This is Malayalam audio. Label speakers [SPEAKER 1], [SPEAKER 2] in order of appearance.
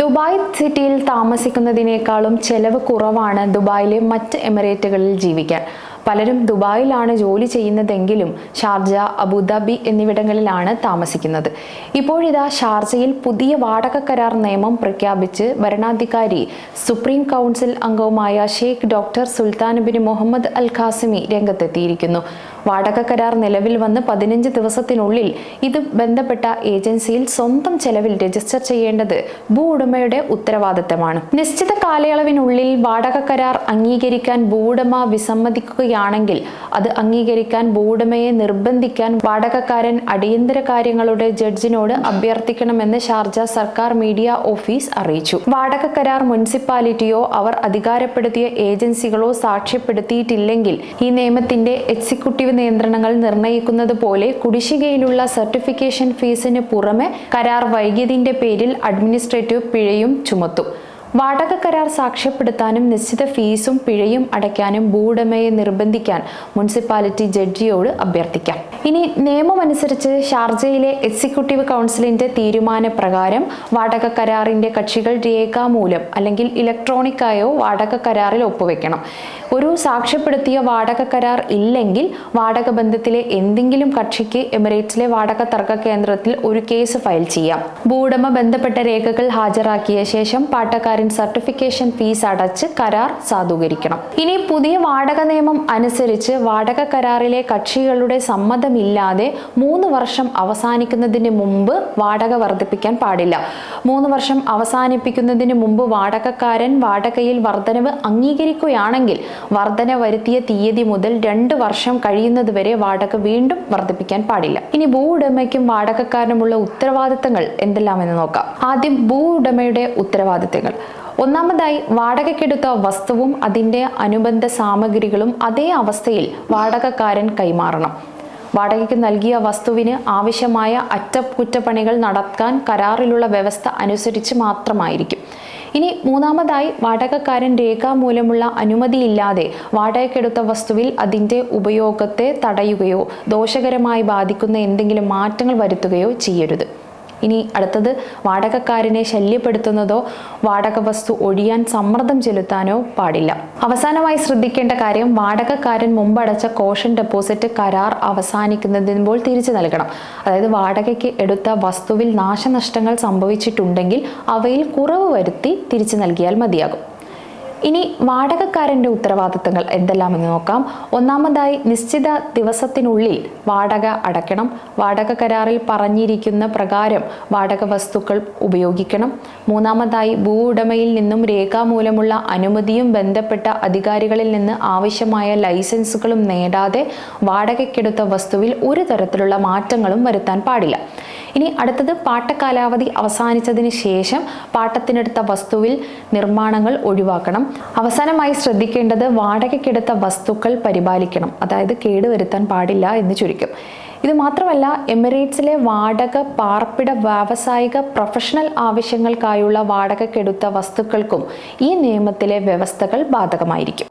[SPEAKER 1] ദുബായ് സിറ്റിയിൽ താമസിക്കുന്നതിനേക്കാളും ചെലവ് കുറവാണ് ദുബായിലെ മറ്റ് എമിറേറ്റുകളിൽ ജീവിക്കാൻ. പലരും ദുബായിലാണ് ജോലി ചെയ്യുന്നതെങ്കിലും ഷാർജ, അബുദാബി എന്നിവിടങ്ങളിലാണ് താമസിക്കുന്നത്. ഇപ്പോഴിതാ ഷാർജയിൽ പുതിയ വാടക കരാർ നിയമം പ്രഖ്യാപിച്ച് ഭരണാധികാരി സുപ്രീം കൗൺസിൽ അംഗവുമായ Sheikh doctor Sultan bin Muhammad Al Qasimi രംഗത്തെത്തിയിരിക്കുന്നു. വാടക കരാർ നിലവിൽ വന്ന് 15 ദിവസത്തിനുള്ളിൽ ഇത് ബന്ധപ്പെട്ട ഏജൻസിയിൽ സ്വന്തം ചെലവിൽ രജിസ്റ്റർ ചെയ്യേണ്ടത് ഭൂ ഉടമയുടെ ഉത്തരവാദിത്തമാണ്. നിശ്ചിത കാലയളവിനുള്ളിൽ വാടക കരാർ അംഗീകരിക്കാൻ ഭൂവുടമ വിസമ്മതിക്കുകയാണെങ്കിൽ അത് അംഗീകരിക്കാൻ ഭൂവുടമയെ നിർബന്ധിക്കാൻ വാടകക്കാരൻ അടിയന്തര കാര്യങ്ങളുടെ ജഡ്ജിനോട് അഭ്യർത്ഥിക്കണമെന്ന് ഷാർജ സർക്കാർ മീഡിയ ഓഫീസ് അറിയിച്ചു. വാടക കരാർ മുനിസിപ്പാലിറ്റിയോ അവർ അധികാരപ്പെടുത്തിയ ഏജൻസികളോ സാക്ഷ്യപ്പെടുത്തിയിട്ടില്ലെങ്കിൽ ഈ നിയമത്തിന്റെ എക്സിക്യൂട്ടീവ് നിയന്ത്രണങ്ങൾ നിർണ്ണയിക്കുന്നത് പോലെ കുടിശ്ശികയിലുള്ള സർട്ടിഫിക്കേഷൻ ഫീസിന് പുറമെ കരാർ വൈകിയതിന്റെ പേരിൽ അഡ്മിനിസ്ട്രേറ്റീവ് പിഴയും ചുമത്തും. വാടക കരാർ സാക്ഷ്യപ്പെടുത്താനും നിശ്ചിത ഫീസും പിഴയും അടയ്ക്കാനും ഭൂവുടമയെ നിർബന്ധിക്കാൻ മുനിസിപ്പാലിറ്റി ജഡ്ജിയോട് അഭ്യർത്ഥിക്കാം. ഇനി നിയമമനുസരിച്ച് ഷാർജയിലെ എക്സിക്യൂട്ടീവ് കൗൺസിലിന്റെ തീരുമാനപ്രകാരം വാടക കരാറിന്റെ കക്ഷികൾ രേഖാമൂലം അല്ലെങ്കിൽ ഇലക്ട്രോണിക്കായോ വാടക കരാറിൽ ഒപ്പുവെക്കണം. ഒരു സാക്ഷ്യപ്പെടുത്തിയ വാടക കരാർ ഇല്ലെങ്കിൽ വാടക ബന്ധത്തിലെ എന്തെങ്കിലും കക്ഷിക്ക് എമിറേറ്റ്സിലെ വാടക തർക്ക കേന്ദ്രത്തിൽ ഒരു കേസ് ഫയൽ ചെയ്യാം. ഭൂവുടമ ബന്ധപ്പെട്ട രേഖകൾ ഹാജരാക്കിയ ശേഷം പാട്ടക്കാരൻ സർട്ടിഫിക്കേഷൻ ഫീസ് അടച്ച് കരാർ സാധൂകരിക്കണം. ഇനി പുതിയ വാടക നിയമം അനുസരിച്ച് വാടക കരാറിലെ കക്ഷികളുടെ സമ്മതമില്ലാതെ 3 വർഷം അവസാനിക്കുന്നതിന് മുമ്പ് വാടക വർദ്ധിപ്പിക്കാൻ പാടില്ല. 3 വർഷം അവസാനിപ്പിക്കുന്നതിന് മുമ്പ് വാടകക്കാരൻ വാടകയിൽ വർധനവ് അംഗീകരിക്കുകയാണെങ്കിൽ വർധന വരുത്തിയ തീയതി മുതൽ 2 വർഷം കഴിയുന്നതുവരെ വാടക വീണ്ടും വർദ്ധിപ്പിക്കാൻ പാടില്ല. ഇനി ഭൂ ഉടമയ്ക്കും വാടകക്കാരനുമുള്ള ഉത്തരവാദിത്തങ്ങൾ എന്തെല്ലാമെന്ന് നോക്കാം. ആദ്യം ഭൂ ഉടമയുടെ ഉത്തരവാദിത്തങ്ങൾ. ഒന്നാമതായി, വാടകയ്ക്കെടുത്ത വസ്തുവും അതിൻ്റെ അനുബന്ധ സാമഗ്രികളും അതേ അവസ്ഥയിൽ വാടകക്കാരൻ കൈമാറണം. വാടകയ്ക്ക് നൽകിയ വസ്തുവിന് ആവശ്യമായ അറ്റകുറ്റപ്പണികൾ നടത്താൻ കരാറിലുള്ള വ്യവസ്ഥ അനുസരിച്ച് മാത്രമായിരിക്കും. ഇനി മൂന്നാമതായി, വാടകക്കാരൻ രേഖാമൂലമുള്ള അനുമതിയില്ലാതെ വാടകയ്ക്കെടുത്ത വസ്തുവിൽ അതിൻ്റെ ഉപയോഗത്തെ തടയുകയോ ദോഷകരമായി ബാധിക്കുന്ന എന്തെങ്കിലും മാറ്റങ്ങൾ വരുത്തുകയോ ചെയ്യരുത്. ഇനി അടുത്തത്, വാടകക്കാരനെ ശല്യപ്പെടുത്തുന്നതോ വാടക വസ്തു ഒഴിയാൻ സമ്മർദ്ദം ചെലുത്താനോ പാടില്ല. അവസാനമായി ശ്രദ്ധിക്കേണ്ട കാര്യം, വാടകക്കാരൻ മുമ്പടച്ച കോഷൻ ഡെപ്പോസിറ്റ് കരാർ അവസാനിക്കുന്നതിനുമ്പോൾ തിരിച്ചു നൽകണം. അതായത് വാടകയ്ക്ക് എടുത്ത വസ്തുവിൽ നാശനഷ്ടങ്ങൾ സംഭവിച്ചിട്ടുണ്ടെങ്കിൽ അവയിൽ കുറവ് വരുത്തി തിരിച്ചു നൽകിയാൽ മതിയാകും. ഇനി വാടകക്കാരൻ്റെ ഉത്തരവാദിത്തങ്ങൾ എന്തെല്ലാമെന്ന് നോക്കാം. ഒന്നാമതായി, നിശ്ചിത ദിവസത്തിനുള്ളിൽ വാടക അടയ്ക്കണം. വാടക കരാറിൽ പറഞ്ഞിരിക്കുന്ന പ്രകാരം വാടക വസ്തുക്കൾ ഉപയോഗിക്കണം. മൂന്നാമതായി, ഭൂ ഉടമയിൽ നിന്നും രേഖാമൂലമുള്ള അനുമതിയും ബന്ധപ്പെട്ട അധികാരികളിൽ നിന്ന് ആവശ്യമായ ലൈസൻസുകളും നേടാതെ വാടകയ്ക്കെടുത്ത വസ്തുവിൽ ഒരു തരത്തിലുള്ള മാറ്റങ്ങളും വരുത്താൻ പാടില്ല. ഇനി അടുത്തത്, പാട്ടകാലാവധി അവസാനിച്ചതിന് ശേഷം പാട്ടത്തിനെടുത്ത വസ്തുവിൽ നിർമ്മാണങ്ങൾ ഒഴിവാക്കണം. അവസാനമായി ശ്രദ്ധിക്കേണ്ടത്, വാടകയ്ക്കെടുത്ത വസ്തുക്കൾ പരിപാലിക്കണം. അതായത് കേടുവരുത്താൻ പാടില്ല എന്ന് ചുരുക്കം. ഇത് മാത്രമല്ല, എമിറേറ്റ്സിലെ വാടക, പാർപ്പിട, വ്യാവസായിക, പ്രൊഫഷണൽ ആവശ്യങ്ങൾക്കായുള്ള വാടകയ്ക്കെടുത്ത വസ്തുക്കൾക്കും ഈ നിയമത്തിലെ വ്യവസ്ഥകൾ ബാധകമായിരിക്കും.